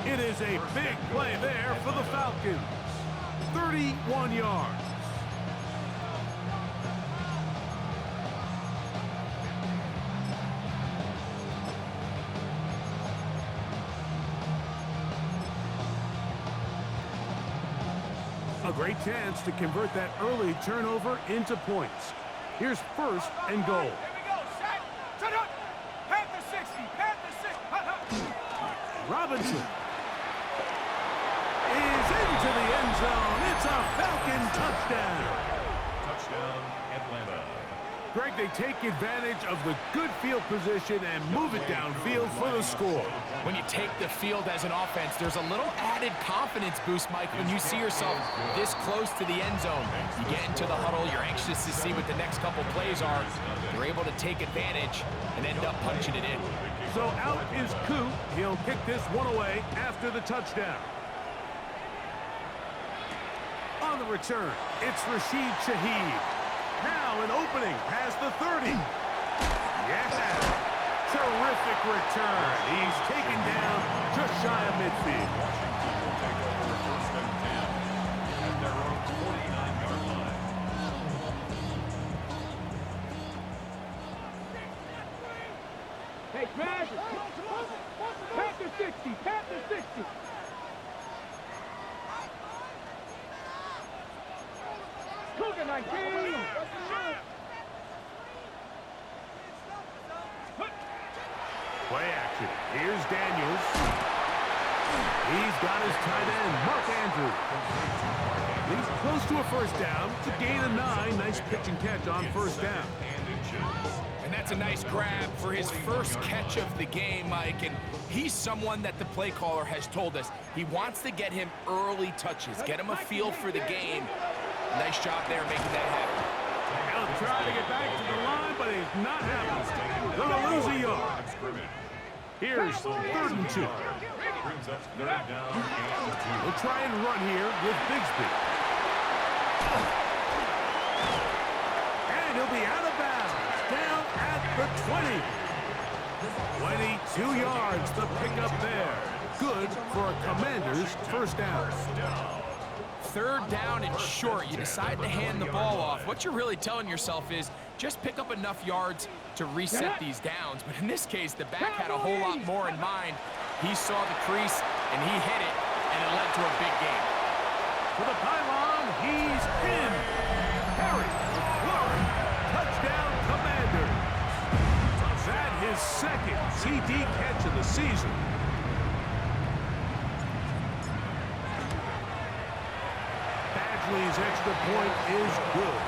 It is a big play there for the Falcons. 31 yards. A great chance to convert that early turnover into points. Here's first and goal. Here we go, set, turn up, Panther 60, Panther 60. Robinson is into the end zone. It's a Falcon touchdown. Touchdown, Atlanta. Greg, they take advantage of the good field position and move it downfield for the score. When you take the field as an offense, there's a little added confidence boost, Mike, when you see yourself this close to the end zone. You get into the huddle, you're anxious to see what the next couple plays are. You're able to take advantage and end up punching it in. So out is Coop. He'll kick this one away after the touchdown. On the return, it's Rashid Shaheed. Now an opening past the 30. Yeah. Terrific return. He's taken down just shy of midfield. Washington will take over first and 10 at their own 49-yard line. Hey, Smash! Panther 60, Panther 60. Cougar 19. Play action. Here's Daniels. He's got his tight end, Mark Andrews. He's close to a first down. It's a gain of 9. Nice pitch and catch on first down. And that's a nice grab for his first catch of the game, Mike. And he's someone that the play caller has told us he wants to get him early touches, get him a feel for the game. Nice job there making that happen. He'll try to get back to the line, but he's not happening. Gonna lose a yard. Here's 3rd and 2. Brings up 3rd down and 2. We'll try and run here with Bigsby. And he'll be out of bounds. Down at the 20. 22 yards to pick up there. Good for a Commander's first down. 3rd down and short. You decide to hand the ball off. What you're really telling yourself is just pick up enough yards to reset these downs. But in this case, the back had a whole lot more in mind. He saw the crease, and he hit it, and it led to a big gain. For the pylon, he's in. Harry, Warren, touchdown Commanders. That his second CD catch of the season. Badgley's extra point is good.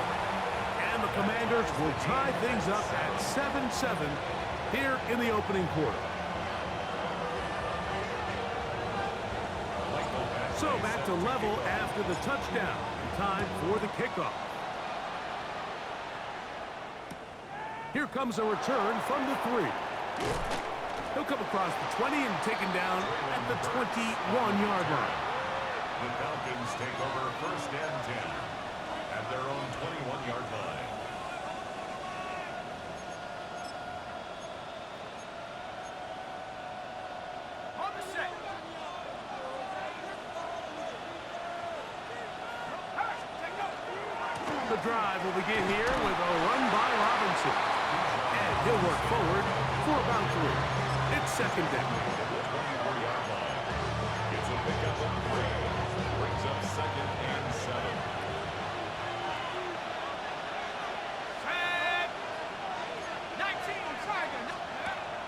And the Commanders will tie things up at 7-7 here in the opening quarter. So back to level after the touchdown. Time for the kickoff. Here comes a return from the 3. He'll come across the 20 and taken down at the 21-yard line. The Falcons take over first and 10 at their own 21-yard line. On the set. The drive will begin here with a run by Robinson. And he'll work forward for about 3. It's 2nd down. At the 24-yard line. It's a pickup of 3. Brings up 2nd and 7. Set. 19, Tiger.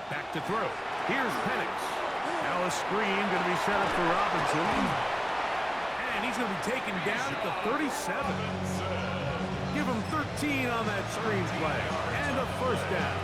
Back to throw. Here's Penix. Now a screen going to be set up for Robinson. And he's going to be taken down at the 37. Give him 13 on that screen play. And a first down.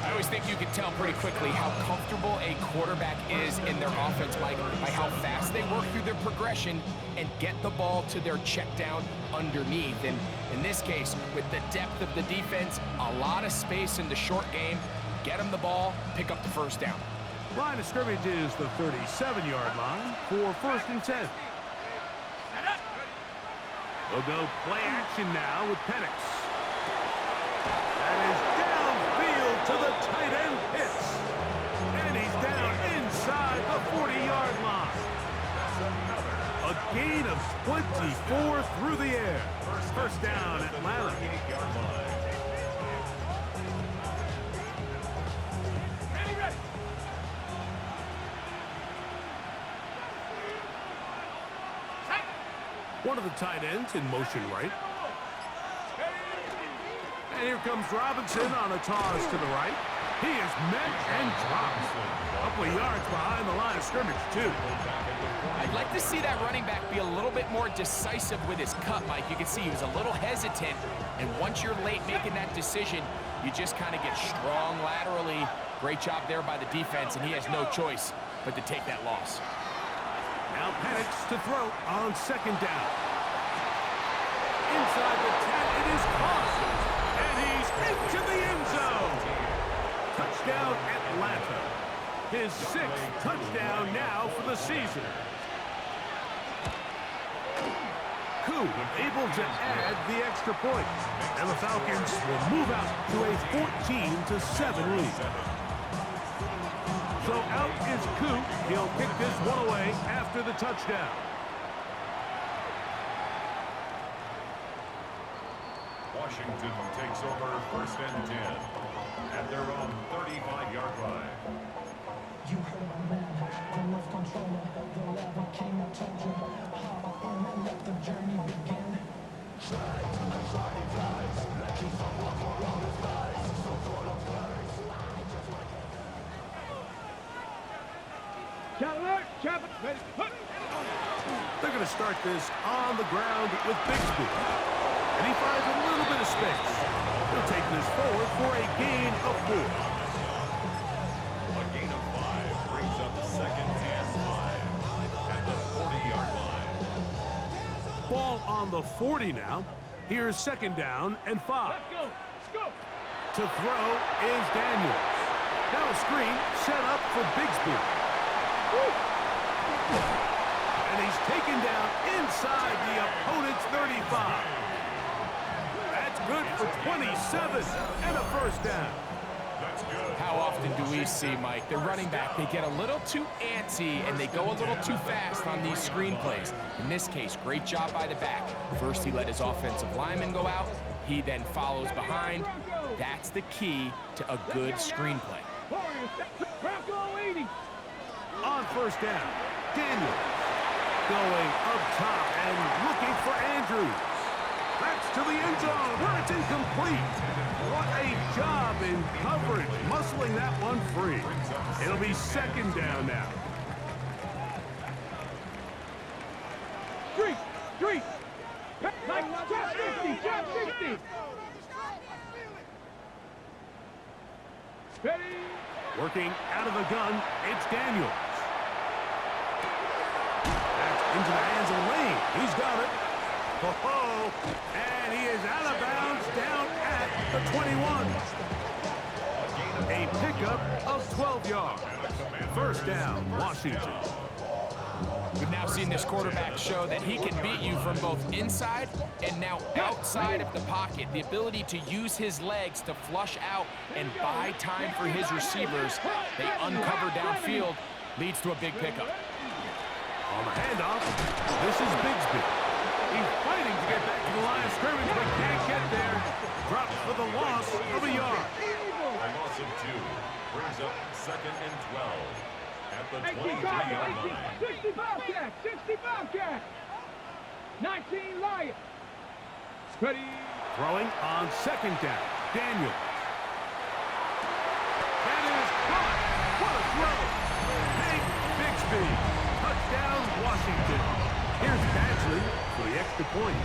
I always think you can tell pretty quickly how comfortable a quarterback is in their offense, Mike, by how fast they work through their progression and get the ball to their check down underneath. And in this case, with the depth of the defense, a lot of space in the short game, get them the ball, pick up the first down. Line of scrimmage is the 37-yard line for 1st and 10. They'll go play action now with Penix. That is downfield to the tight end Pitts. And he's down inside the 40 gain of 24 through the air. First down, Atlanta. 38-yard line. Ready, ready. One of the tight ends in motion right. And here comes Robinson on a toss to the right. He is met and dropped. A couple of yards behind the line of scrimmage, too. I'd like to see that running back be a little bit more decisive with his cut, Mike. You can see he was a little hesitant, and once you're late making that decision, you just kind of get strong laterally. Great job there by the defense, and he has no choice but to take that loss. Now Penix to throw on second down. Inside the 10, it is caught. And he's into the end zone. Touchdown, Atlanta. His 6th touchdown now for the season. Koo able to add the extra point. And the Falcons will move out to a 14-7 lead. So out is Koo. He'll kick this one away after the touchdown. Washington takes over 1st and 10 at their own 35-yard line. You heard my man, the left controller, the lava king, I told you. Hop in and let the journey begin. They're going to start this on the ground with Bigsby. And he finds a little bit of space. He'll take this forward for a gain of 4. A gain of 5 brings up 2nd and 5 at the 40-yard line. Ball on the 40 now. Here's 2nd down and 5. Let's go. Let's go. To throw is Daniels. Now a screen set up for Bigsby. And he's taken down inside the opponent's 35. That's good for 27 and a first down. That's good. How often do we see, Mike, the running back, they get a little too antsy and they go a little too fast on these screen plays. In this case, great job by the back. First, he let his offensive lineman go out. He then follows behind. That's the key to a good screen play. On first down, Daniels going up top and looking for Andrews. That's to the end zone where it's incomplete. What a job in coverage, muscling that one free. It'll be 2nd down now. Street. Like, jab 60. Ready. Working out of the gun, it's Daniels. That's into the hands of Lane. He's got it. Oh, and he is out of bounds down at the 21. A pickup of 12 yards. First down, Washington. We've now seen this quarterback show that he can beat you from both inside and now outside of the pocket. The ability to use his legs to flush out and buy time for his receivers. They uncover downfield, leads to a big pickup. On the handoff, this is Bigsby. He's fighting to get back to the line of scrimmage, but can't get there. Drops for the loss of a yard. A loss of 2 brings up 2nd and 12 at the 23-yard line. 60 Bobcat. 19 Lion. Ready. Throwing on 2nd down, Daniels. That is caught. What a throw. Big Bigsby. Touchdown, Washington. Here's Badgley for the extra point.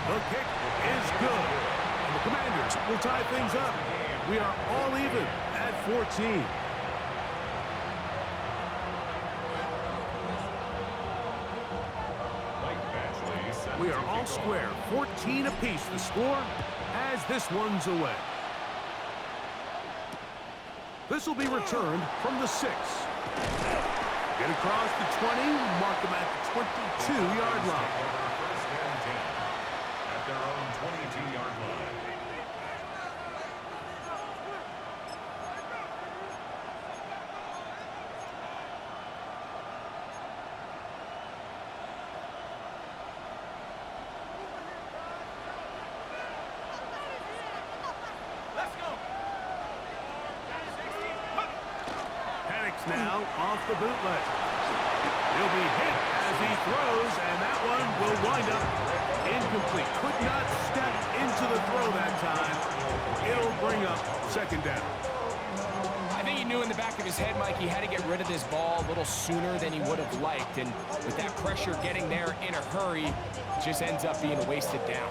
The kick is good. And the Commanders will tie things up. We are all even at 14. We are all square. 14 apiece the score as this one's away. This will be returned from the 6. Get across the 20, mark them at the 22-yard line. First and 10 at their own 22-yard line. Penix now off the bootleg. He'll be hit as he throws, and that one will wind up incomplete. Could not step into the throw that time. It'll bring up second down. I think he knew in the back of his head, Mike, he had to get rid of this ball a little sooner than he would have liked. And with that pressure getting there in a hurry, it just ends up being a wasted down.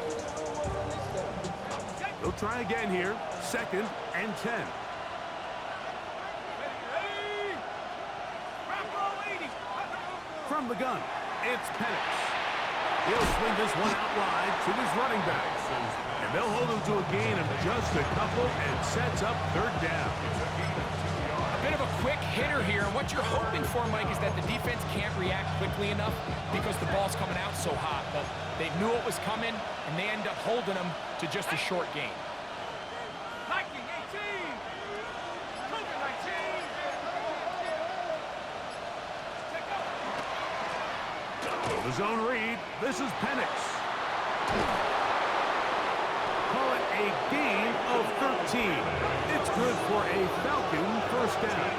They'll try again here. 2nd and 10. From the gun, it's Penix. He'll swing this one out wide to his running backs. And they'll hold him to a gain of just a couple and sets up third down. A bit of a quick hitter here. And what you're hoping for, Mike, is that the defense can't react quickly enough because the ball's coming out so hot. But they knew it was coming, and they end up holding him to just a short gain. Viking 18. Cougar 19. The zone read. This is Penix. Call it a gain of 13. It's good for a Falcon first down.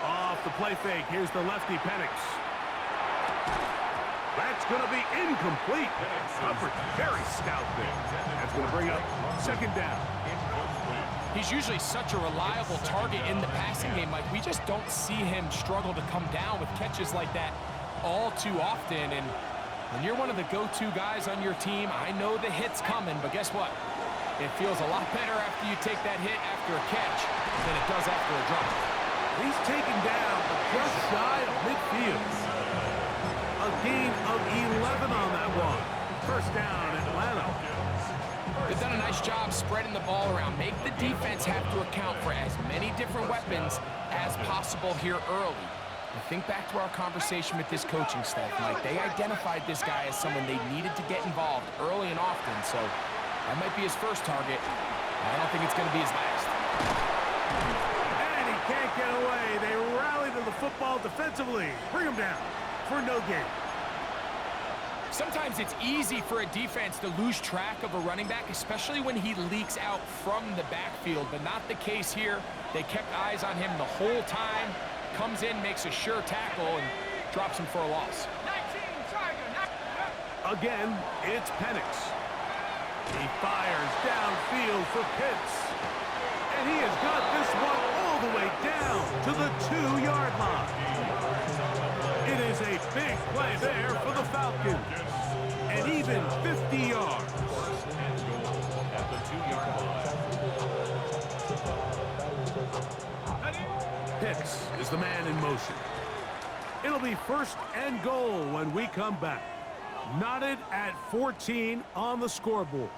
Off the play fake. Here's the lefty Penix. That's going to be incomplete. Coverage very stout there. That's going to bring up second down. He's usually such a reliable target in the passing game, Mike. We just don't see him struggle to come down with catches like that all too often. And when you're one of the go-to guys on your team, I know the hit's coming, but guess what? It feels a lot better after you take that hit after a catch than it does after a drop. He's taken down just shy of midfield. A gain of 11 on that one. First down, Atlanta. They've done a nice job spreading the ball around. Make the defense have to account for as many different weapons as possible here early. And think back to our conversation with this coaching staff, Mike. They identified this guy as someone they needed to get involved early and often, so that might be his first target. I don't think it's going to be his last. And he can't get away. They rally to the football defensively. Bring him down for no gain. Sometimes it's easy for a defense to lose track of a running back, especially when he leaks out from the backfield, but not the case here. They kept eyes on him the whole time, comes in, makes a sure tackle, and drops him for a loss. 19 Tiger. Again, it's Penix. He fires downfield for Pitts. And he has got this one all the way down to the 2-yard line. It is a big play there for the Falcons. And even 50 yards. At the 2-yard line. Pitts is the man in motion. It'll be 1st and goal when we come back. Knotted at 14 on the scoreboard.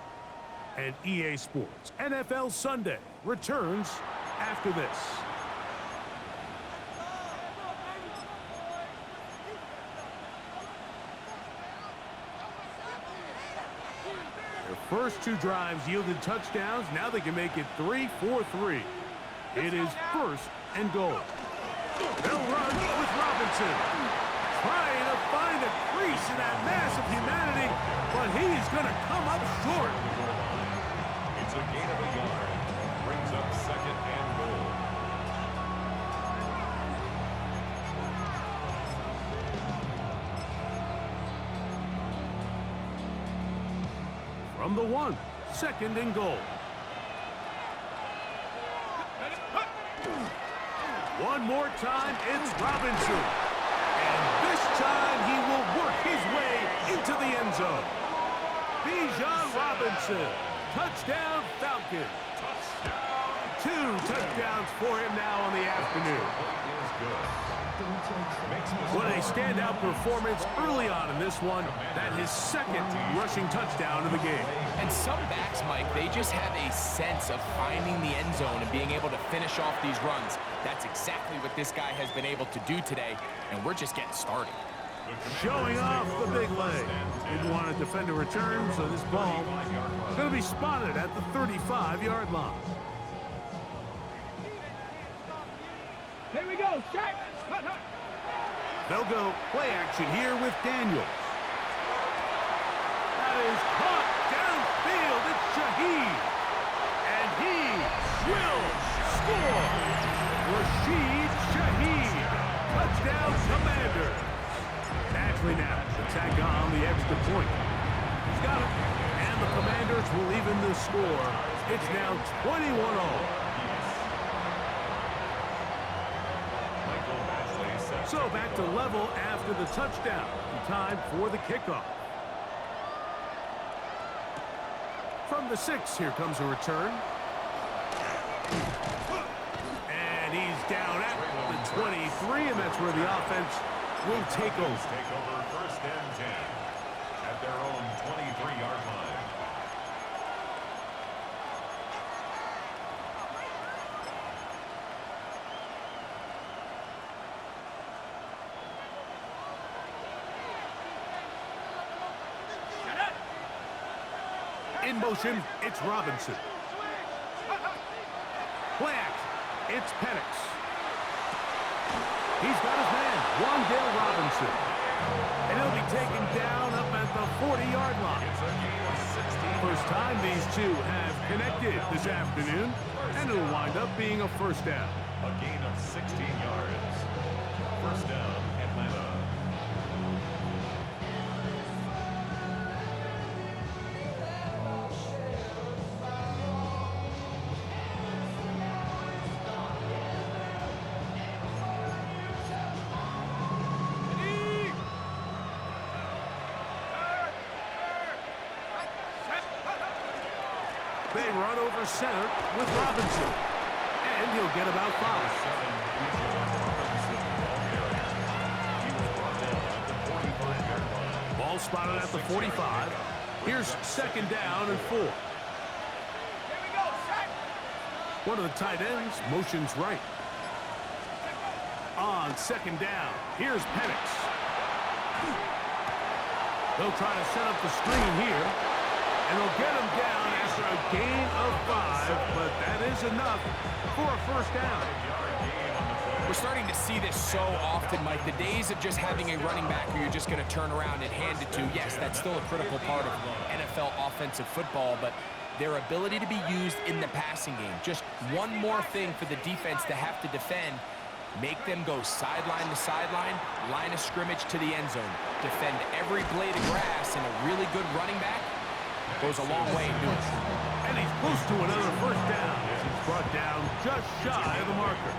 And EA Sports NFL Sunday returns after this. Their first 2 drives yielded touchdowns. Now they can make it 3-4-3. It is 1st and goal. They'll run with Robinson. Trying to find a crease in that mass of humanity, but he's going to come up short. It's a gain of a yard. Brings up 2nd and goal. From the 1, 2nd and goal. One more time, it's Robinson. And this time he will work his way into the end zone. Bijan Robinson. Touchdown, Falcons. 2 touchdowns for him now on the afternoon. What a standout performance early on in this one. That his 2nd rushing touchdown of the game. And some backs, Mike, they just have a sense of finding the end zone and being able to finish off these runs. That's exactly what this guy has been able to do today, and we're just getting started. Showing off the big leg. Didn't want to defend a return, so this ball is going to be spotted at the 35-yard line. Here we go. Check. They'll go play action here with Daniels. That is caught downfield. It's Shaheed. got it. And the Commanders will even the score. It's now 21-all. So back to level after the touchdown. Time for the kickoff. From the 6, here comes a return. And he's down at the 23, and that's where the offense will take over. Take over 1st and 10 at their own 23-yard line. In motion, it's Robinson. Play action. It's Penix. He's got his man, Wandale Robinson. And he'll be taken down up at the 40-yard line. First time these two have connected this afternoon, and it'll wind up being a first down. A gain of 16 yards. First down, Atlanta. They run over center with Robinson. And he'll get about 5. Ball spotted at the 45. Here's 2nd down and 4. One of the tight ends motions right. On 2nd down, here's Penix. They'll try to set up the screen here. And they'll get him down after a gain of 5, but that is enough for a first down. We're starting to see this so often, Mike. The days of just having a running back who you're just going to turn around and hand it to, yes, that's still a critical part of NFL offensive football, but their ability to be used in the passing game. Just one more thing for the defense to have to defend. Make them go sideline to sideline, line of scrimmage to the end zone. Defend every blade of grass, and a really good running back goes a long way in doing it. And he's close to another first down. He's brought down just shy of the marker.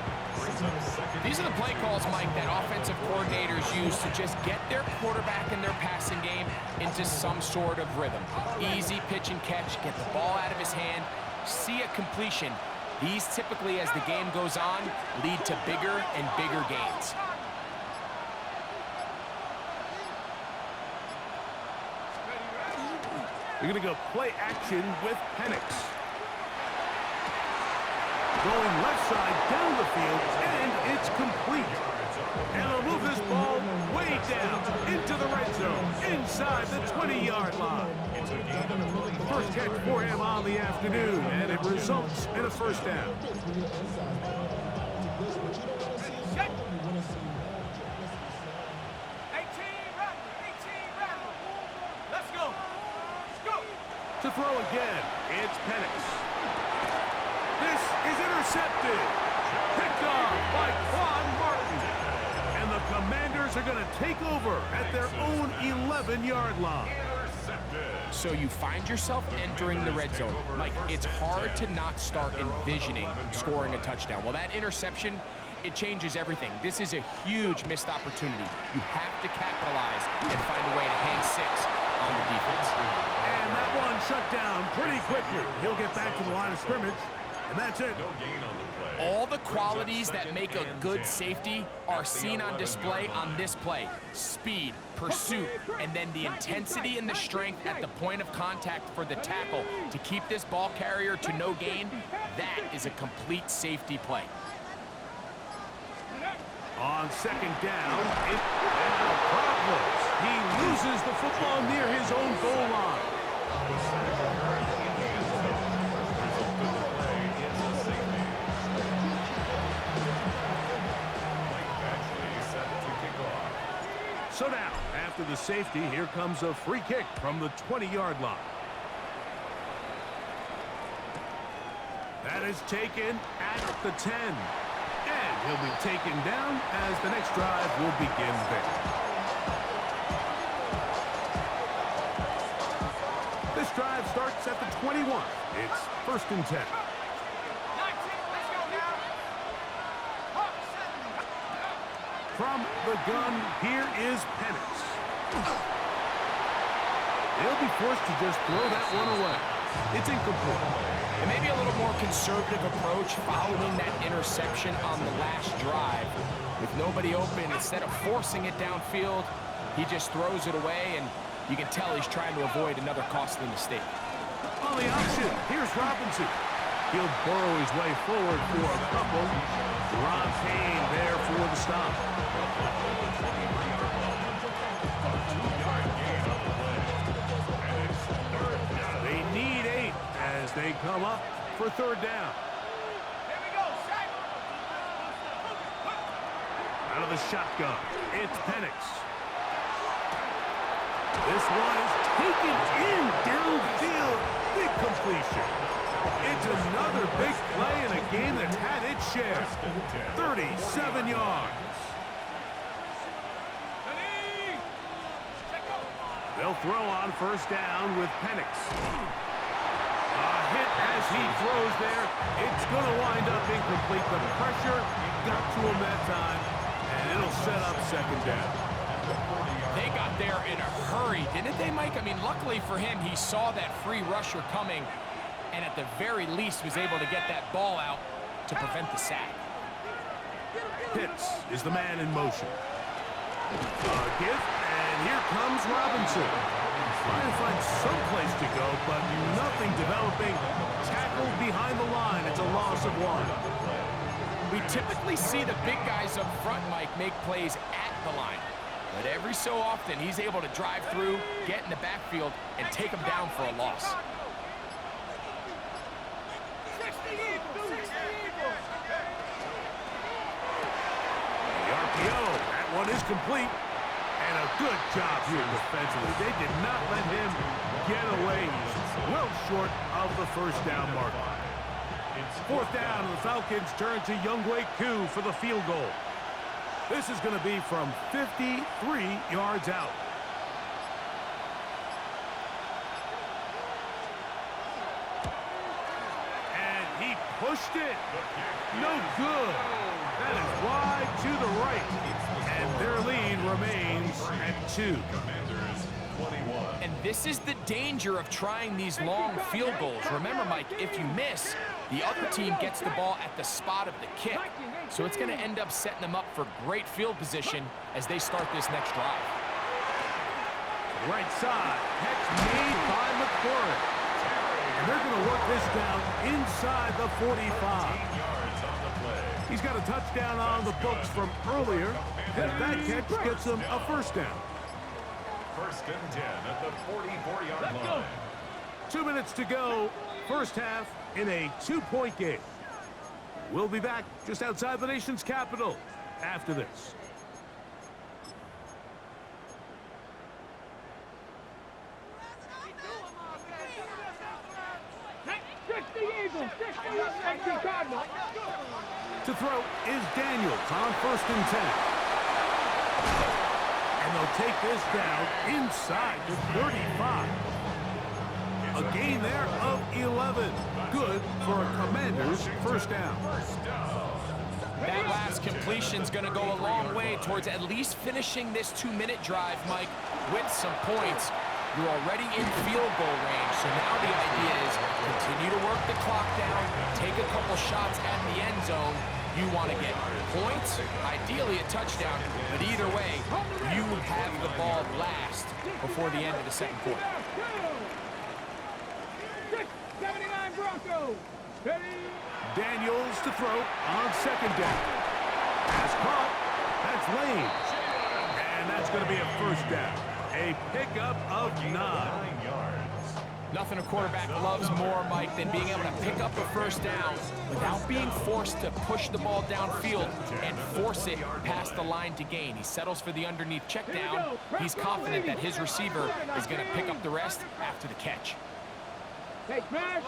These are the play calls, Mike, that offensive coordinators use to just get their quarterback and their passing game into some sort of rhythm. Easy pitch and catch, get the ball out of his hand, see a completion. These typically, as the game goes on, lead to bigger and bigger gains. They're going to go play action with Penix. Going left side down the field, and it's complete. And they'll move this ball way down into the red zone, inside the 20-yard line. First catch for him on the afternoon, and it results in a first down. To throw again, it's Penix. This is intercepted. Picked off by Quan Martin. And the Commanders are going to take over at their own 11-yard line. So you find yourself entering the red zone. Mike, it's hard to not start envisioning scoring a touchdown. Well, that interception, it changes everything. This is a huge missed opportunity. You have to capitalize and find a way to hang 6 on the defense. And that one shut down pretty quickly. He'll get back to the line of scrimmage, and that's it. All the qualities that make a good safety are seen on display on this play. Speed, pursuit, and then the intensity and the strength at the point of contact for the tackle to keep this ball carrier to no gain. That is a complete safety play. On 2nd down, it's problems. He loses the football near his own goal line. So now, after the safety, here comes a free kick from the 20-yard line. That is taken at the 10. And he'll be taken down as the next drive will begin there. starts at the 21. It's 1st and 10. 19, let's go now. From the gun, here is Penix. They'll be forced to just throw that one away. It's incomplete. And maybe a little more conservative approach following that interception on the last drive. With nobody open, instead of forcing it downfield, he just throws it away, and you can tell he's trying to avoid another costly mistake. On the option, here's Robinson. He'll burrow his way forward for a couple. Ron Payne there for the stop. They need 8 as they come up for 3rd down. Here we go, Shaq. Out of the shotgun, it's Penix. This one is taken in downfield. Big completion. It's another big play in a game that's had its share. 37 yards. They'll throw on 1st down with Penix. A hit as he throws there. It's going to wind up incomplete. The pressure got to him that time, and it'll set up 2nd down. They got there in a hurry, didn't they, Mike? I mean, luckily for him, he saw that free rusher coming, and at the very least was able to get that ball out to prevent the sack. Pitts is the man in motion. Give, and here comes Robinson. Trying to find some place to go, but nothing developing. Tackled behind the line. It's a loss of 1. We typically see the big guys up front, Mike, make plays at the line. But every so often, he's able to drive through, get in the backfield, and take him down for a loss. 60 Eagles, 60 Eagles. The RPO, that one is complete. And a good job here defensively. They did not let him get away. He's well short of the 1st down mark. 4th down, and the Falcons turn to Younghoe Koo for the field goal. This is going to be from 53 yards out. And he pushed it. No good. That is wide to the right. And their lead remains at 2. And this is the danger of trying these long field goals. Remember, Mike, if you miss, the other team gets the ball at the spot of the kick. So it's going to end up setting them up for great field position as they start this next drive. Right side, catch made by McLaurin. And they're going to work this down inside the 45. He's got a touchdown on the books from earlier, and that catch gets him a 1st down. 1st and 10 at the 44-yard line. 2 minutes to go, 1st half in a 2-point game. We'll be back just outside the nation's capital after this. To throw is Daniels on 1st and 10. And they'll take this down inside the 35. A gain there of 11. Good for a Commander's 1st down. That last completion's going to go a long way towards at least finishing this 2-minute drive, Mike, with some points. You're already in field goal range, so now the idea is continue to work the clock down, take a couple shots at the end zone. You want to get points, ideally a touchdown, but either way, you have the ball last before the end of the 2nd quarter. 79 Broncos. Daniels to throw on 2nd down. Pass caught. That's Lane. And that's going to be a 1st down. A pickup of 9 yards. Nothing a quarterback loves more, Mike, than being able to pick up a 1st down without being forced to push the ball downfield and force it past the line to gain. He settles for the underneath check down. He's confident that his receiver is going to pick up the rest after the catch. Hey, smash.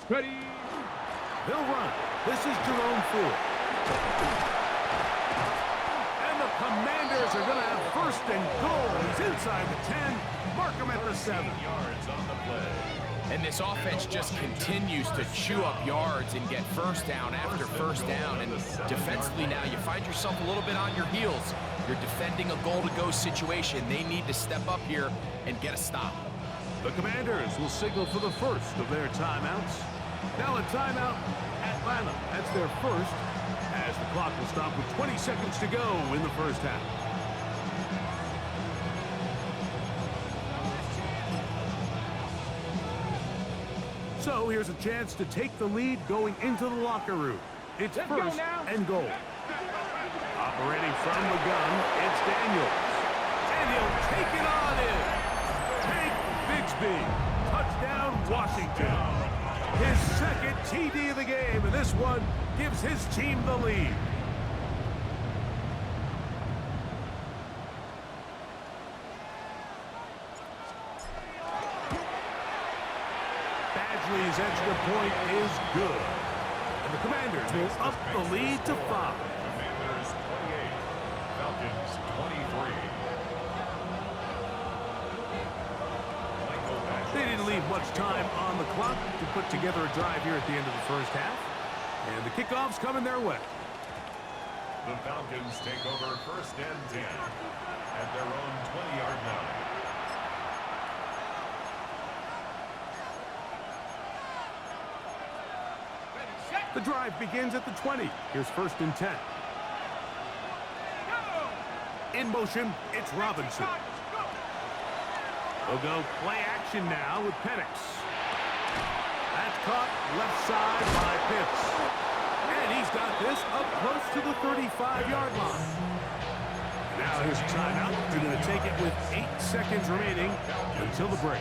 Ready. He'll run. This is Jerome Ford. And the Commanders are going to have first and goal. He's inside the 10. Mark him at the 7. Yards on the play. And this offense just continues to chew up yards and get first down after first down. And defensively now, you find yourself a little bit on your heels. You're defending a goal-to-go situation. They need to step up here and get a stop. The Commanders will signal for the first of their timeouts. Now a timeout, Atlanta. That's their first, as the clock will stop with 20 seconds to go in the first half. So here's a chance to take the lead going into the locker room. It's first and goal. Operating from the gun, it's Daniels. And he'll take it on in. Take Bigsby. Touchdown, Washington. His second TD of the game, and this one gives his team the lead. Badgley's extra point is good. And the Commanders will up the lead to 5. Commanders 28, Falcons 23. They didn't leave much time on the clock to put together a drive here at the end of the first half. And the kickoff's coming their way. The Falcons take over first and 10 at their own 20-yard line. The drive begins at the 20. Here's first and 10. In motion, it's Robinson. We'll go play action now with Penix. That's caught left side by Pitts. And he's got this up close to the 35-yard line. Now his timeout. They're going to take it with 8 seconds remaining until the break.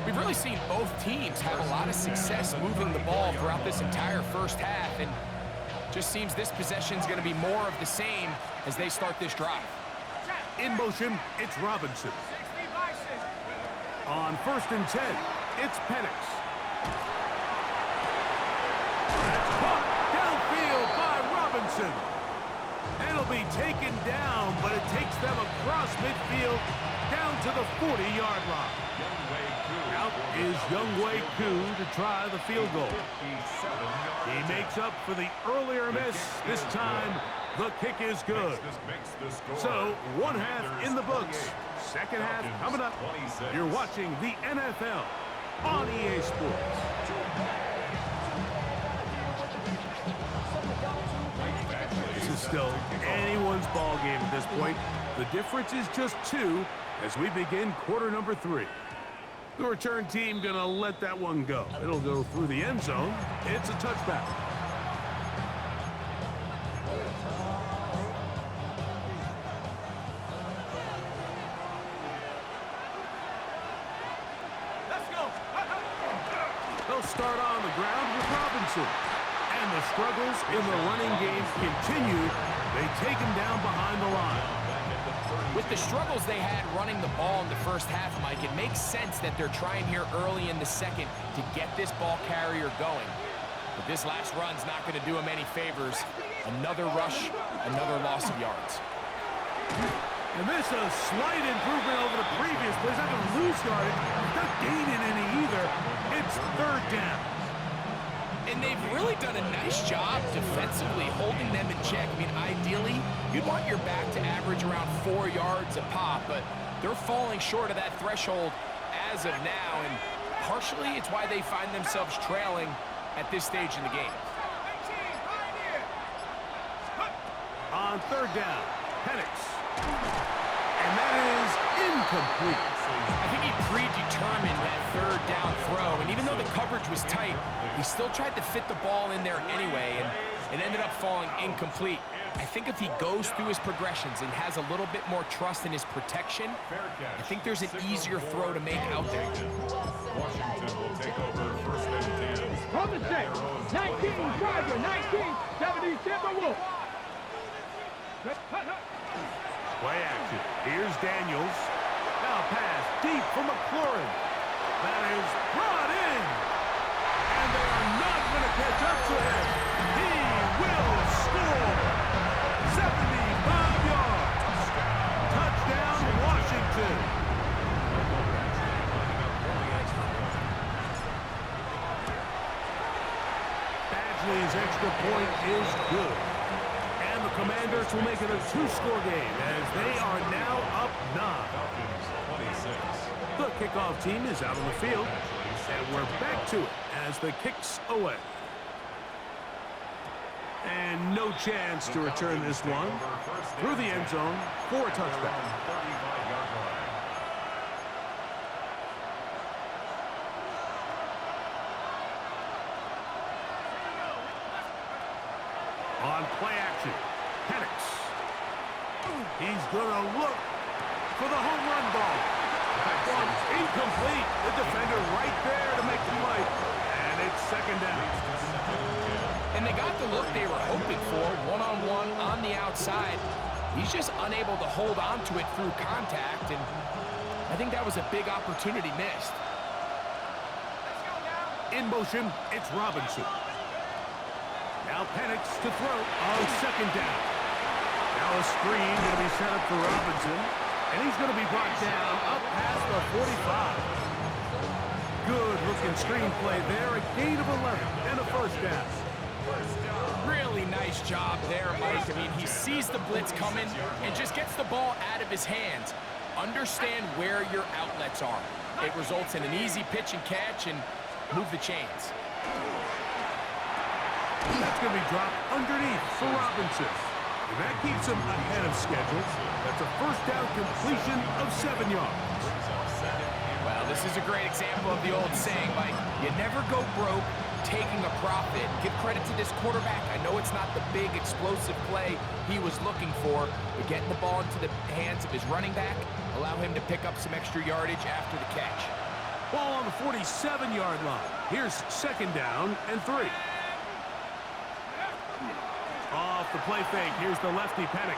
We've really seen both teams have a lot of success moving the ball throughout this entire first half, and just seems this possession is going to be more of the same as they start this drive. In motion, it's Robinson. On first and 10, it's Penix. That's caught downfield by Robinson. It'll be taken down, but it takes them across midfield down to the 40-yard line. Out is Younghoe Koo to try the field goal. He makes up for the earlier miss. This time, the kick is good. So, one half in the books. Second half coming up. You're watching the NFL on EA Sports. This is still anyone's ball game at this point. The difference is just 2 as we begin quarter number 3. The return team gonna let that one go. It'll go through the end zone. It's a touchback. They'll start on the ground with Robinson. And the struggles in the running game continue. They take him down behind the line. With the struggles they had running the ball in the first half, Mike, it makes sense that they're trying here early in the second to get this ball carrier going. But this last run's not going to do him any favors. Another rush, another loss of yards. And this is a slight improvement over the previous play. He's not going to lose yardage. He's not gaining any either. It's third down. And they've really done a nice job defensively holding them in check. I mean, ideally, you'd want your back to average around 4 yards a pop, but they're falling short of that threshold as of now, and partially it's why they find themselves trailing at this stage in the game. On third down, Penix. And that is incomplete. I think he predetermined that third down throw, and even though the coverage was tight, he still tried to fit the ball in there anyway, and it ended up falling incomplete. I think if he goes through his progressions and has a little bit more trust in his protection, I think there's an easier throw to make out there. Washington will take over first and 10. From the set. 19, Charger, 19, 70, Timberwolves. Play action. Here's Daniels. Now pass deep for McLaurin. That is brought in. And they are not going to catch Miami's extra point is good. And the Commanders will make it a two-score game as they are now up 9. Falcons 26. The kickoff team is out on the field, and we're back to it as the kick's away. And no chance to return this one through the end zone for a touchback. 35-yard line. On play action, Penix. He's going to look for the home run ball. That one's incomplete. The defender right there to make the play. And it's second down. And they got the look they were hoping for, one-on-one on the outside. He's just unable to hold on to it through contact, and I think that was a big opportunity missed. In motion, it's Robinson. Now Penix to throw on second down. Now a screen going to be set up for Robinson, and he's going to be brought down up past the 45. Good-looking screen play there, a gain of 11 and a first down. Really nice job there, Mike. I mean, he sees the blitz coming and just gets the ball out of his hands. Understand where your outlets are. It results in an easy pitch and catch and move the chains. That's going to be dropped underneath for Robinson. And that keeps him ahead of schedule. That's a first down completion of 7 yards. Well, this is a great example of the old saying, Mike. You never go broke taking a profit. Give credit to this quarterback. I know it's not the big explosive play he was looking for, but getting the ball into the hands of his running back, allow him to pick up some extra yardage after the catch. Ball on the 47-yard line. Here's second down and 3. Off the play fake, here's the lefty Penix.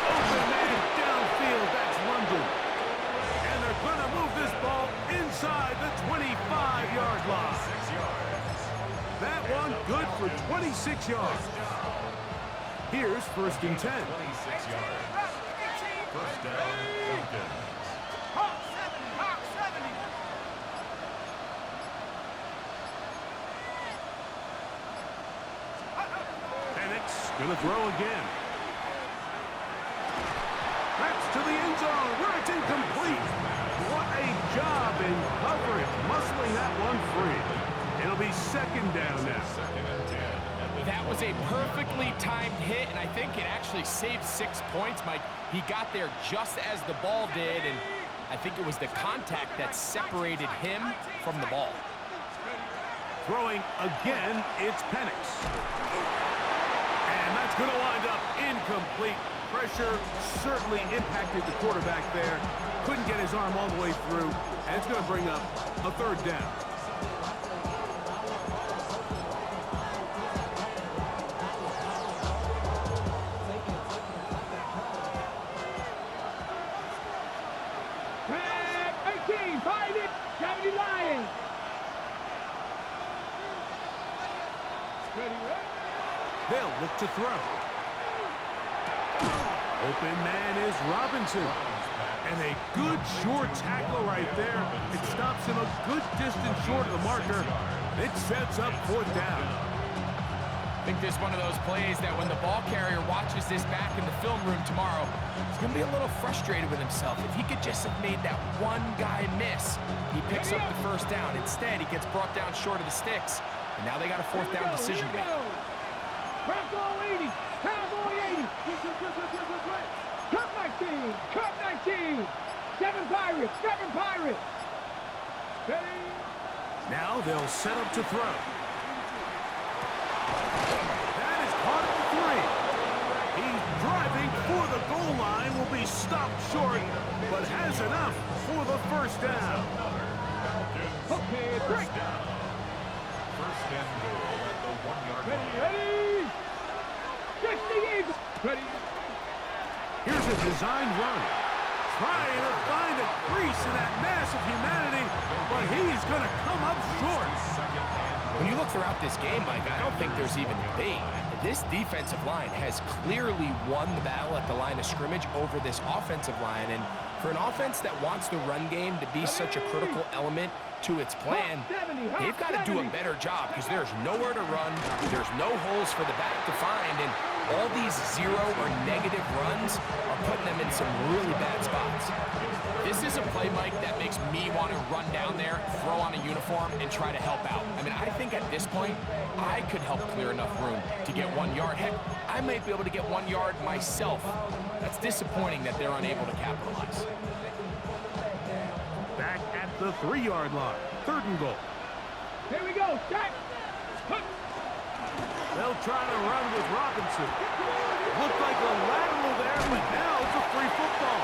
Open man downfield, that's London. And they're going to move this ball inside the 25-yard line. 6 yards. That one good for 26 yards. Here's first and 10. 26 yards. First down, Falcons. Hawk 70, Hawk 70. Penix going to throw again. That's to the end zone where it's incomplete. What a job in coverage, muscling that one free. It'll be second down now. Second and 10. That was a perfectly timed hit, and I think it actually saved 6 points, Mike. He got there just as the ball did, and I think it was the contact that separated him from the ball. Throwing again, it's Penix. And that's going to wind up incomplete. Pressure certainly impacted the quarterback there. Couldn't get his arm all the way through, and it's going to bring up a third down. Tag 18, find it. 70 Lions. Ready, ready. They'll look to throw. Open man is Robinson. And a good short tackle right there. It stops him a good distance short of the marker. It sets up fourth down. I think this is one of those plays that when the ball carrier watches this back in the film room tomorrow, he's going to be a little frustrated with himself. If he could just have made that one guy miss, he picks up the first down. Instead, he gets brought down short of the sticks. And now they got a fourth down decision to make. Cowboy 80, Cowboy 80. Cut 19, cut 19. 7 Pirates, 7 Pirates. Ready? Now they'll set up to throw. That is caught at the 3. He's driving for the goal line, will be stopped short, but has enough for the first down. Okay, break. First and goal at the 1-yard Ready, line. ready. 60 Eagles. Ready. Here's a design run. Trying to find a crease in that mass of humanity, but he's going to come up short. When you look throughout this game, Mike, I don't think there's even debate. This defensive line has clearly won the battle at the line of scrimmage over this offensive line. And for an offense that wants the run game to be such a critical element to its plan, they've got to do a better job because there's nowhere to run, there's no holes for the back to find, and all these zero or negative runs are putting them in some really bad spots. This is a play, Mike, that makes me want to run down there, throw on a uniform, and try to help out. I mean, I think at this point, I could help clear enough room to get 1 yard. Heck, I might be able to get 1 yard myself. That's disappointing that they're unable to capitalize. Back at the 3-yard line. 3rd and goal. Here we go. Jack. They'll try to run with Robinson. Looked like a lateral there, but now it's a free football.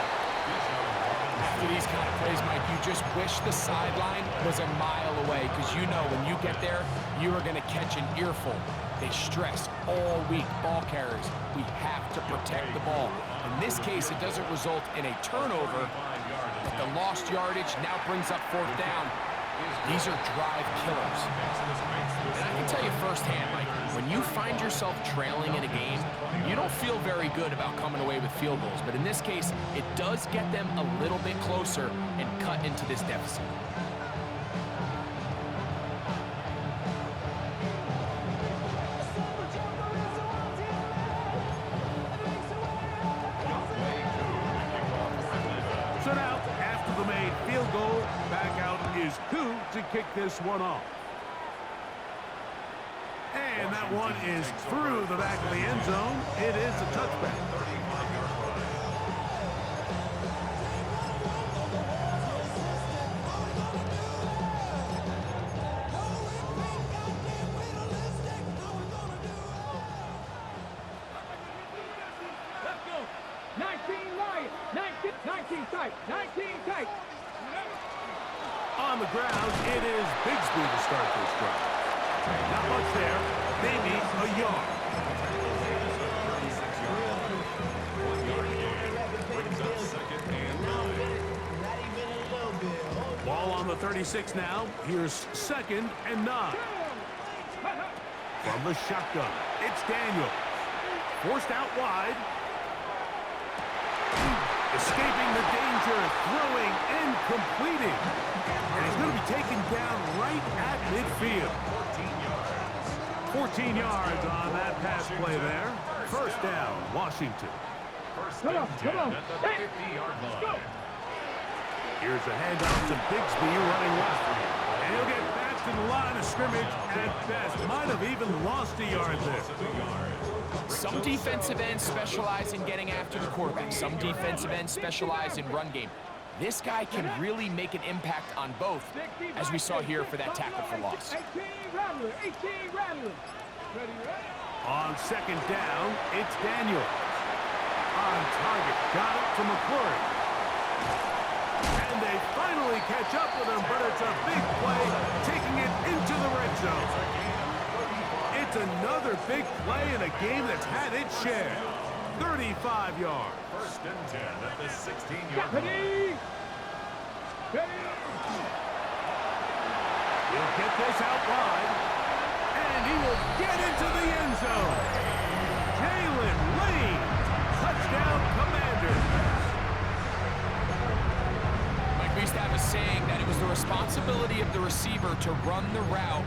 After these kind of plays, Mike, you just wish the sideline was a mile away because you know when you get there, you are going to catch an earful. They stress all week, ball carriers. We have to protect the ball. In this case, it doesn't result in a turnover, but the lost yardage now brings up 4th down. These are drive killers. And I can tell you firsthand, Mike, when you find yourself trailing in a game, you don't feel very good about coming away with field goals. But in this case, it does get them a little bit closer and cut into this deficit. So now, after the made field goal, back out is Koo to kick this one off. And that one is through the back of the end zone. It is a touchback. Let's go. 19 Lions. 19 tight. 19 tight. On the ground, it is Bigsby to start this drive. Not much there, maybe a yard. Ball on the 36 now. Here's 2nd and 9. From the shotgun, it's Daniel. Forced out wide. Escaping the danger, throwing and completing. And he's going to be taken down right at midfield. 14 yards on that pass play there. 1st down, Washington. Come on. Hey. Go. Here's a handoff to Bigsby running left. And he'll get back to the line of scrimmage at best. Might have even lost a yard there. Some defensive ends specialize in getting after the quarterback. Some defensive ends specialize in run game. This guy can really make an impact on both, as we saw here for that tackle for loss. 18 Rattler. On 2nd down, it's Daniel. On target, got it to McClure. And they finally catch up with him, but it's a big play, taking it into the red zone. It's another big play in a game that's had its share. 35 yards. 1st and 10 at the 16-yard line. Ready. He'll get this out wide, and he will get into the end zone. Jalen Lane, touchdown Commanders. Mike, we used to have a saying that it was the responsibility of the receiver to run the route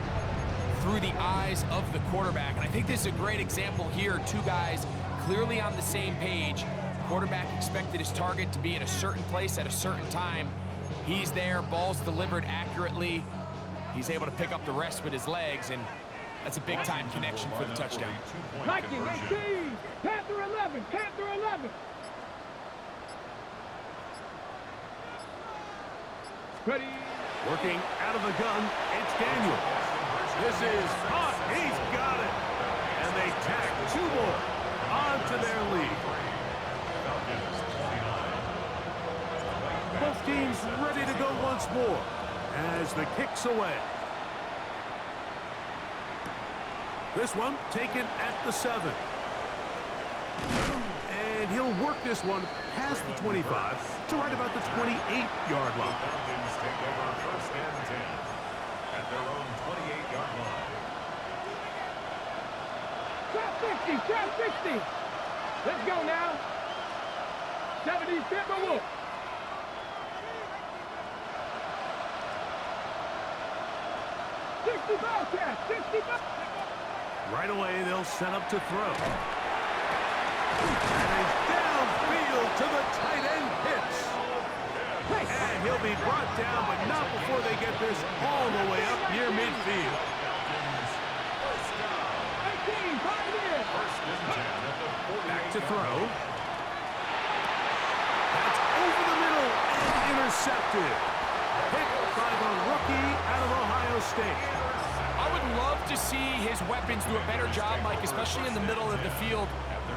through the eyes of the quarterback. And I think this is a great example here. 2 guys clearly on the same page. Quarterback expected his target to be at a certain place at a certain time. He's there, ball's delivered accurately. He's able to pick up the rest with his legs, and that's a big-time connection for the touchdown. Viking 18, Panther 11, Panther 11. Ready. Working out of the gun, it's Daniel. This is hot. He's got it. And they tack 2 more onto their lead. Both teams ready to go once more as the kick's away. This one taken at the 7. And he'll work this one past the 25 to right about the 28-yard line. Falcons take over 1st and 10 at their own 28-yard line. 60, trap 60. Let's go now. 70, Timberwolf. 60 Bobcat, 60 Right away, they'll set up to throw. And he's downfield to the tight end hits. And he'll be brought down, but not before they get this all the way up near midfield. 18, pioneer. Back to throw. That's over the middle and intercepted. Picked by the rookie out of Ohio State. I would love to see his weapons do a better job, Mike, especially in the middle of the field,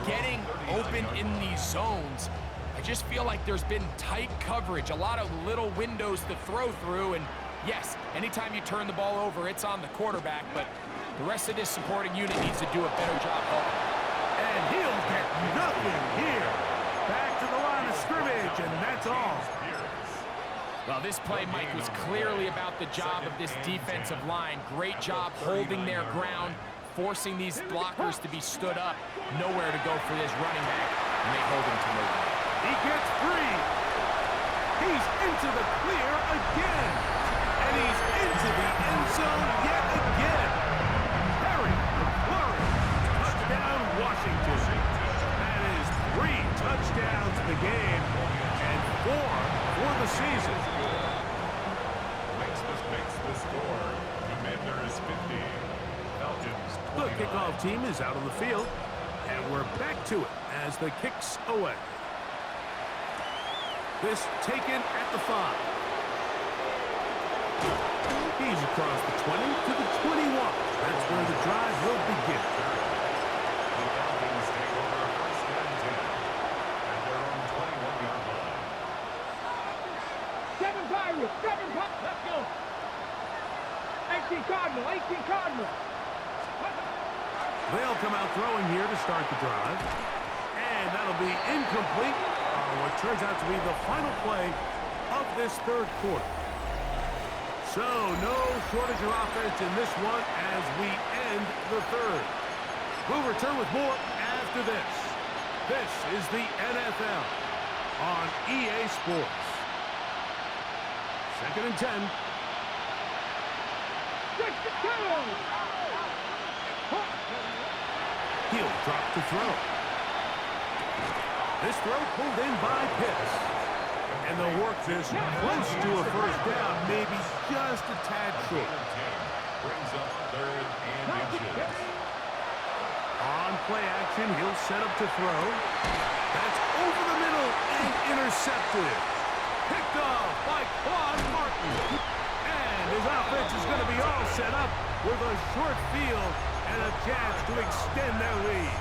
getting open in these zones. I just feel like there's been tight coverage, a lot of little windows to throw through, and yes, anytime you turn the ball over, it's on the quarterback, but the rest of this supporting unit needs to do a better job helping. And he'll get nothing here. Back to the line of scrimmage, and that's all. Well, this play, Mike, was clearly about the job of this defensive line. Great job holding their ground, forcing these blockers to be stood up. Nowhere to go for this running back, and they hold him to no goal. He gets free. He's into the clear again. And he's into the end zone yet again. Harry McClurry. Touchdown, Washington. That is 3 touchdowns in the game and 4 for the season. Makes the score. Commanders 50. Falcons 20. The kickoff team is out on the field. And we're back to it as the kicks away. This taken at the 5. He's across the 20 to the 21. That's where the drive will begin. The Falcons take over first and 10 at their own 21-yard line. 7 Pirates, 7 Pirates. Let's go. 18 Cardinal, 18 Cardinal. They'll come out throwing here to start the drive. And that'll be incomplete. What turns out to be the final play of this third quarter. So, no shortage of offense in this one as we end the third. We'll return with more after this. This is the NFL on EA Sports. 2nd and 10. 62. He'll drop to throw. This throw pulled in by Pitts. And they'll work this close to a first down, maybe just a tad short. Brings up 3rd and inches. On play action, he'll set up to throw. That's over the middle and intercepted. Picked off by Quan Martin. And his offense is going to be all set up with a short field and a chance to extend their lead.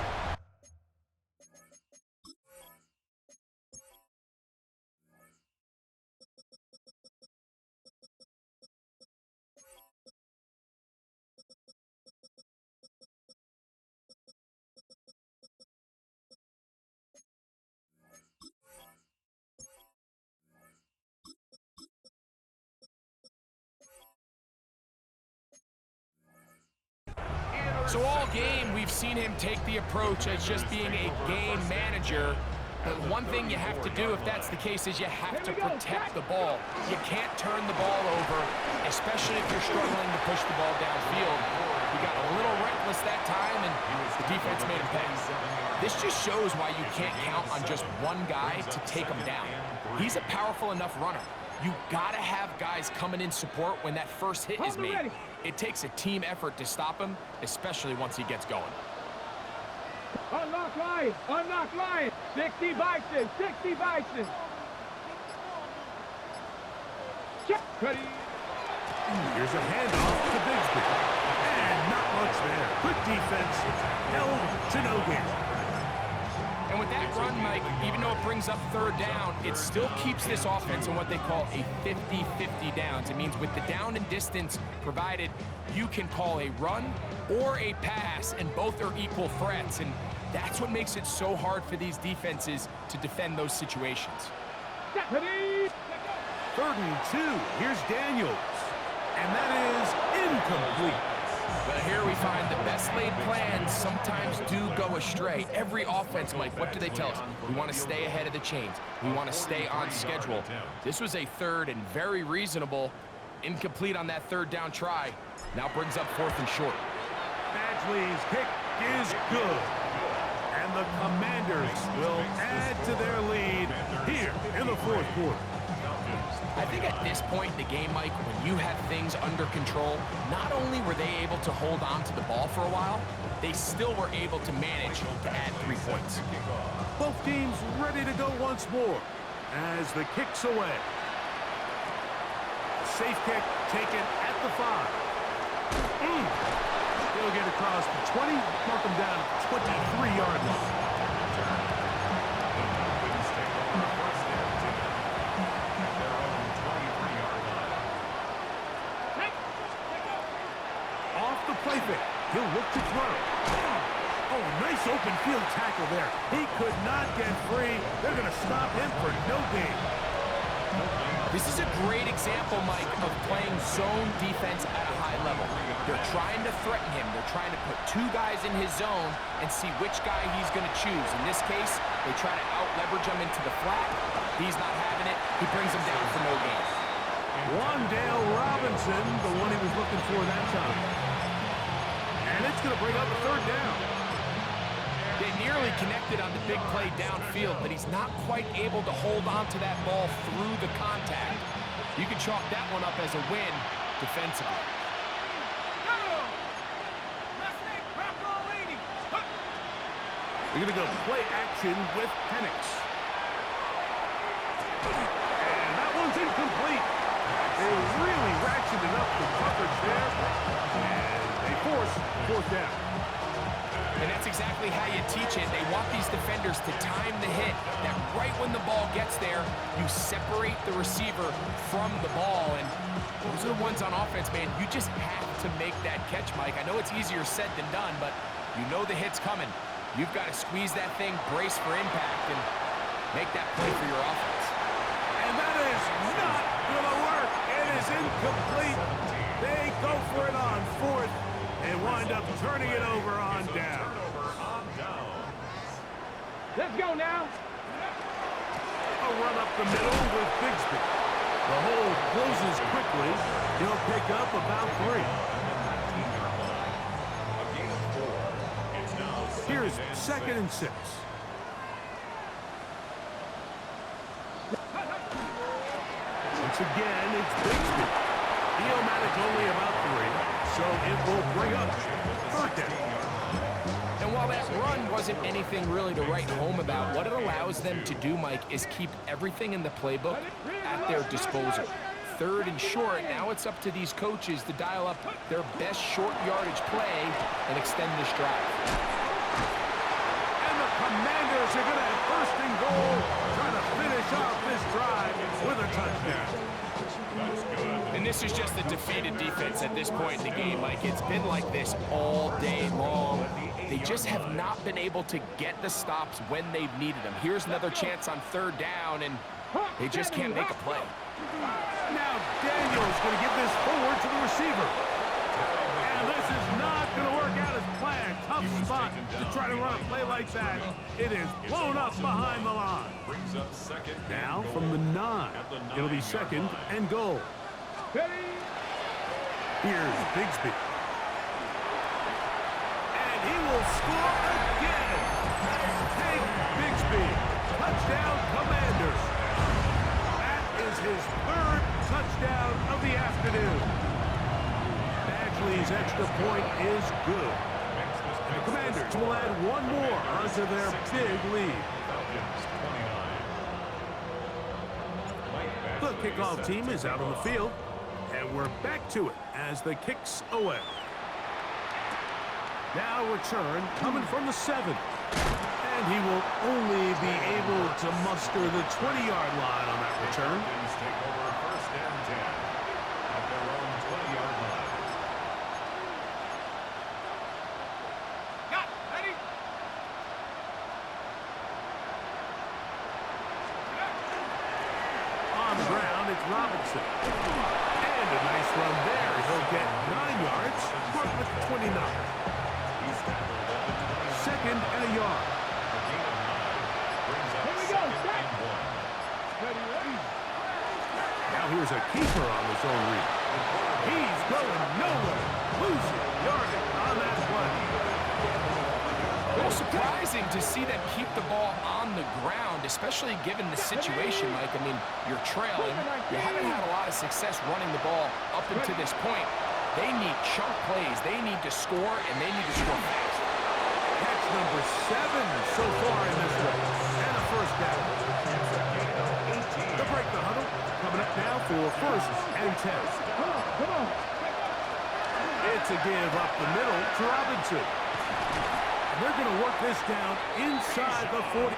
So all game, we've seen him take the approach as just being a game manager. But one thing you have to do, if that's the case, is you have to protect the ball. You can't turn the ball over, especially if you're struggling to push the ball downfield. He got a little reckless that time, and the defense made him pay. This just shows why you can't count on just one guy to take him down. He's a powerful enough runner. You gotta have guys coming in support when that first hit is made. It takes a team effort to stop him, especially once he gets going. Unlock line, unlock line. 60 Bison, 60 Bison. Check. Cuddy. Here's a handoff to Bigsby. And not much there. Good defense. Held to no gain. And with that run, Mike, even though it brings up 3rd down, it still keeps this offense in what they call a 50-50 downs. It means with the down and distance provided, you can call a run or a pass, and both are equal threats. And that's what makes it so hard for these defenses to defend those situations. 3rd and 2. Here's Daniels. And that is incomplete. But here we find the best laid plans sometimes do go astray. Every offense, Mike, what do they tell us? We want to stay ahead of the chains. We want to stay on schedule. This was a third and very reasonable. Incomplete on that third down try. Now brings up 4th and short. Badgley's kick is good. And the Commanders will add to their lead here in the 4th quarter. I think at this point in the game, Mike, when you have things under control, not only were they able to hold on to the ball for a while, they still were able to manage to add 3 points. Both teams ready to go once more as the kick's away. Safe kick taken at the 5. He'll get across the 20, mark him down at the 23-yard line. Play fake. He'll look to throw. Oh, nice open field tackle there. He could not get free. They're going to stop him for no gain. This is a great example, Mike, of playing zone defense at a high level. They're trying to threaten him. They're trying to put 2 guys in his zone and see which guy he's going to choose. In this case, they try to out-leverage him into the flat. He's not having it. He brings him down for no gain. Wandale Robinson, the one he was looking for that time. And it's going to bring up a 3rd down. They nearly connected on the big play downfield, but he's not quite able to hold on to that ball through the contact. You can chalk that one up as a win defensively. We're going to go play action with Penix. And that one's incomplete. They really ratcheted up the coverage there. And they force 4th down. And that's exactly how you teach it. They want these defenders to time the hit, that right when the ball gets there, you separate the receiver from the ball. And those are the ones on offense, man. You just have to make that catch, Mike. I know it's easier said than done, but you know the hit's coming. You've got to squeeze that thing, brace for impact, and make that play for your offense. And that is not going to work. It is incomplete. They go for it on 4th and wind up turning it over on down. Let's go now. A run up the middle with Bigsby. The hole closes quickly. He'll pick up about 3. Here's 2nd and 6. Once again, it's Bigsby. Neomatic only about 3, so it will bring up 3rd down. And while that run wasn't anything really to write home about, what it allows them to do, Mike, is keep everything in the playbook at their disposal. 3rd and short, now it's up to these coaches to dial up their best short yardage play and extend this drive. And the Commanders are going to have 1st and goal, trying to finish off this drive with a touchdown. And this is just a defeated defense at this point in the game, Mike. It's been like this all day long. They just have not been able to get the stops when they've needed them. Here's another chance on 3rd down, and they just can't make a play. Now Daniel's going to give this forward to the receiver. And this is not going to work out as planned. Tough spot to try to run a play like that. It is blown up behind the line. Now from the 9, it'll be 2nd and goal. Here's Bigsby. And he will score again. Take Bigsby. Touchdown, Commanders. That is his 3rd touchdown of the afternoon. Badgley's extra point is good. And the Commanders will add 1 more onto their big lead. The kickoff team is out on the field. And we're back to it as the kick's away. Now return coming from the 7. And he will only be able to muster the 20-yard line on that return. Take over 1st and 10 at their own 20-yard line. Got ready. On the ground, it's Robinson. And a nice run there. He'll get 9 yards. Mark with here's a keeper on the zone read. He's going nowhere. Losing yardage on that play. A little surprising to see them keep the ball on the ground, especially given the situation, Mike. I mean, you're trailing. You haven't had a lot of success running the ball up until this point. They need chunk plays. They need to score, and they need to score fast. Catch number 7 so far in this one. And a first down. To break the huddle. Coming up now for first and 10. Come on. It's a give up the middle to Robinson. And they're going to work this down inside the 40.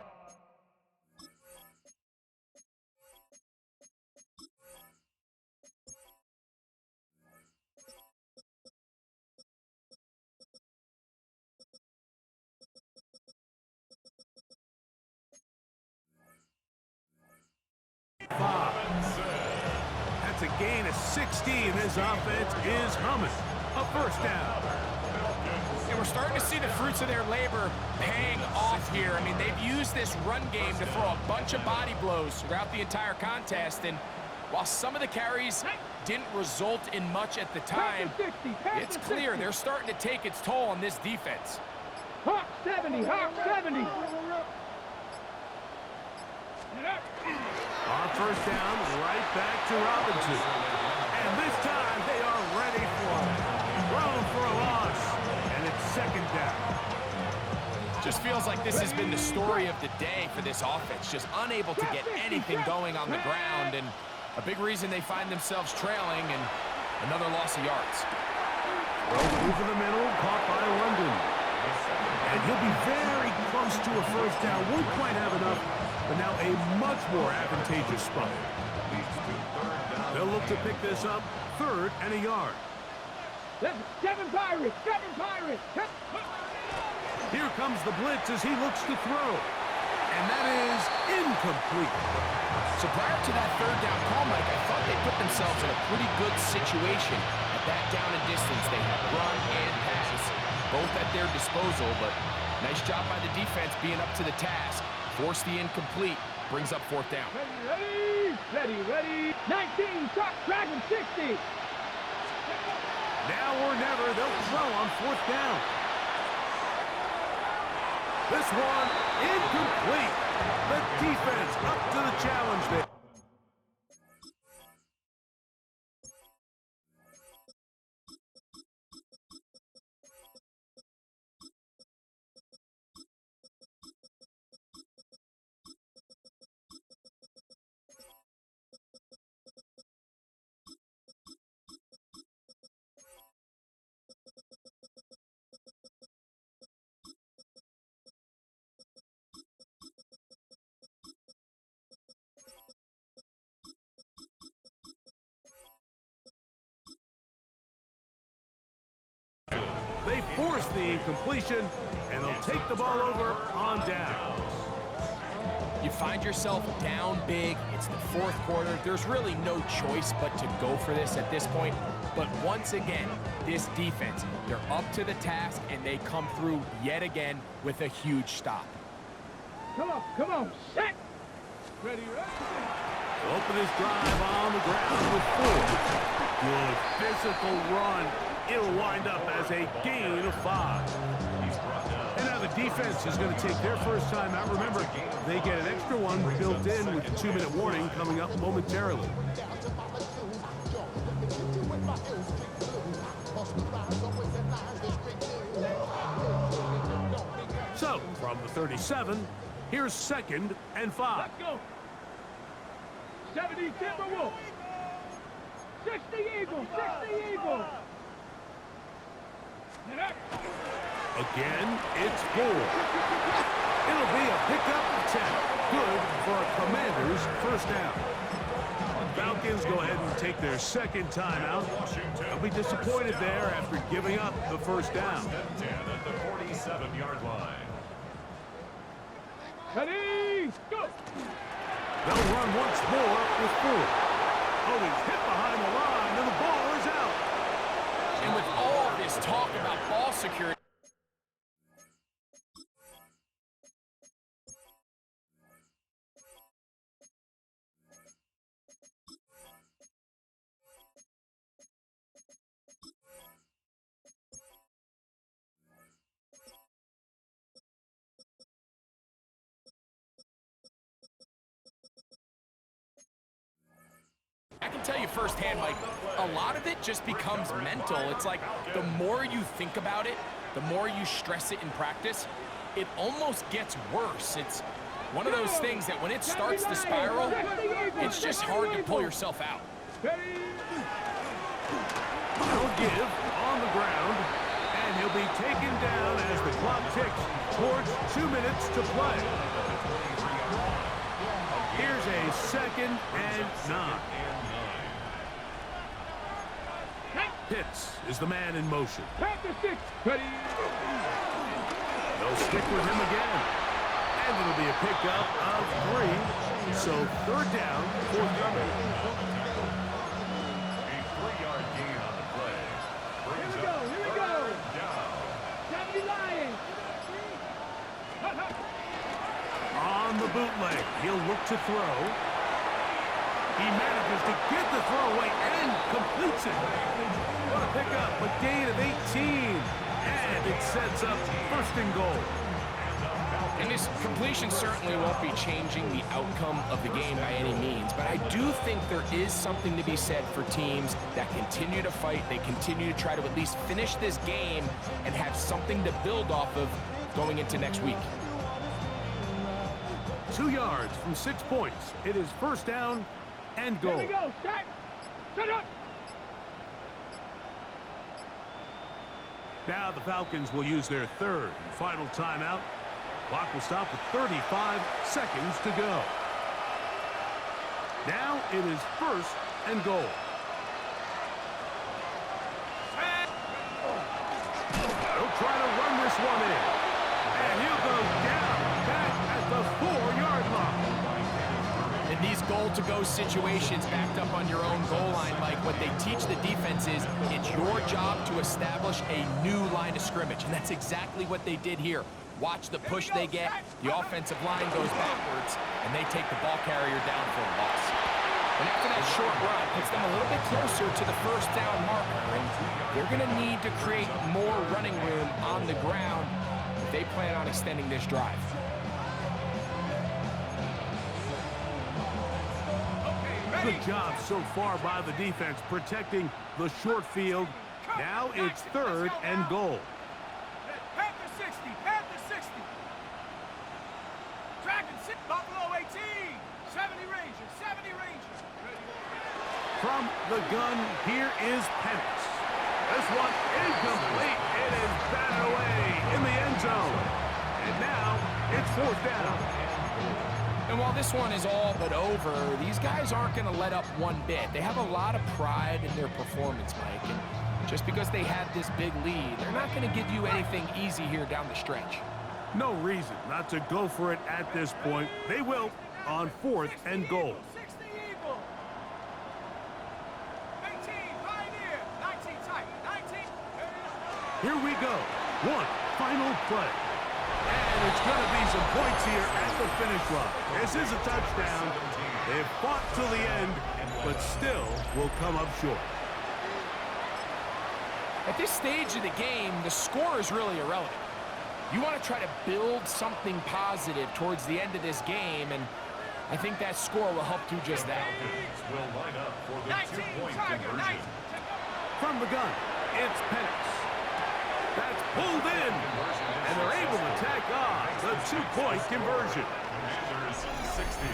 That's a gain of 16. This offense is humming. A first down. And we're starting to see the fruits of their labor paying off here. I mean, they've used this run game to throw a bunch of body blows throughout the entire contest. And while some of the carries didn't result in much at the time, it's clear they're starting to take its toll on this defense. Hawk 70, Hawk 70. On first down, right back to Robinson. And this time they are ready for it. Thrown for a loss. And it's second down. Just feels like this has been the story of the day for this offense. Just unable to get anything going on the ground. And a big reason they find themselves trailing, and another loss of yards. Throw over the middle, caught by London. And he'll be very close to a first down. Won't quite have enough, but now a much more advantageous spot. They'll look to pick this up, 3rd and a yard. Seven Pirates. Here comes the blitz as he looks to throw. And that is incomplete. So prior to that 3rd down call, Mike, I thought they put themselves in a pretty good situation at that down and distance. They had run and pass, both at their disposal, but nice job by the defense being up to the task. Force the incomplete, brings up 4th down. Ready. 19, Chuck, Dragon 60. Now or never, they'll throw on 4th down. This one, incomplete. The defense up to the challenge there. They force the incompletion, and they'll take the ball over on down. You find yourself down big. It's the 4th quarter. There's really no choice but to go for this at this point. But once again, this defense, they're up to the task, and they come through yet again with a huge stop. Come on, set. Ready. Open his drive on the ground with 4. Good physical run. It'll wind up as a gain of 5. And now the defense is going to take their first time out. Remember, they get an extra one built in with the 2-minute warning coming up momentarily. So, from the 37, here's 2nd and 5. Let's go. 70 Timberwolves. 60 Eagles. Again, it's 4. It'll be a pickup of 10. Good for a Commanders first down. Falcons go ahead and take their 2nd timeout. They'll be disappointed there after giving up the first down. 10 at the 47-yard line. Ready, go. They'll run once more with 4. Oh, he's hit behind the line, and the ball is out. And with all this talk about ball security, understand, like, a lot of it just becomes mental. It's like the more you think about it, the more you stress it in practice, it almost gets worse. It's one of those things that when it starts to spiral, it's just hard to pull yourself out. He'll give on the ground, and he'll be taken down as the clock ticks towards 2 minutes to play. Here's a 2nd and 9. Pitts is the man in motion. Panther 6. Ready. They'll stick with him again. And it'll be a pickup of 3. So 3rd down, 4th down. A 3-yard gain on the play. Here Brings we go. up Here we go. 3rd down. 70 Lions. On the bootleg, he'll look to throw. He manages to get the throw away and completes it. What a pickup, a gain of 18. And it sets up 1st and goal. And this completion certainly won't be changing the outcome of the game by any means, but I do think there is something to be said for teams that continue to fight, they continue to try to at least finish this game and have something to build off of going into next week. 2 yards from 6 points. It is 1st down and Here goal. we go. Start. Shut up. Now the Falcons will use their 3rd and final timeout. Clock will stop with 35 seconds to go. Now it is 1st and goal. He'll try to run this one in. And he'll go down back at the 4-yard line. In these goal-to-go situations backed up on your own goal line, Mike, what they teach the defense is it's your job to establish a new line of scrimmage, and that's exactly what they did here. Watch the push they get, the offensive line goes backwards, and they take the ball carrier down for a loss. And after that short run, puts them a little bit closer to the 1st down marker, and they're going to need to create more running room on the ground if they plan on extending this drive. Good job so far by the defense protecting the short field. Now it's 3rd and goal. Panther 60. Panther 60. Dragon 6. Buffalo 18. 70 Rangers. 70 Rangers. From the gun, here is Penix. This one incomplete. It is batted away in the end zone. And now it's 4th down. And while this one is all but over, these guys aren't going to let up one bit. They have a lot of pride in their performance, Mike. And just because they have this big lead, they're not going to give you anything easy here down the stretch. No reason not to go for it at this point. They will on 4th and goal. 60 Eagle. 18 Pioneer. 19 Titan. 19. Here we go. One final play. And it's going to be some points here at the finish line. This is a touchdown. They've fought till the end, but still will come up short. At this stage of the game, the score is really irrelevant. You want to try to build something positive towards the end of this game, and I think that score will help do just that. Will line up for the 2-point conversion. From the gun, it's Penix. That's pulled in, and they're able to tack on the 2-point conversion. Commanders 60.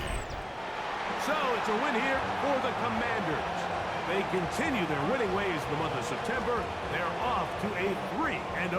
So it's a win here for the Commanders. They continue their winning ways in the month of September. They're off to a 3-0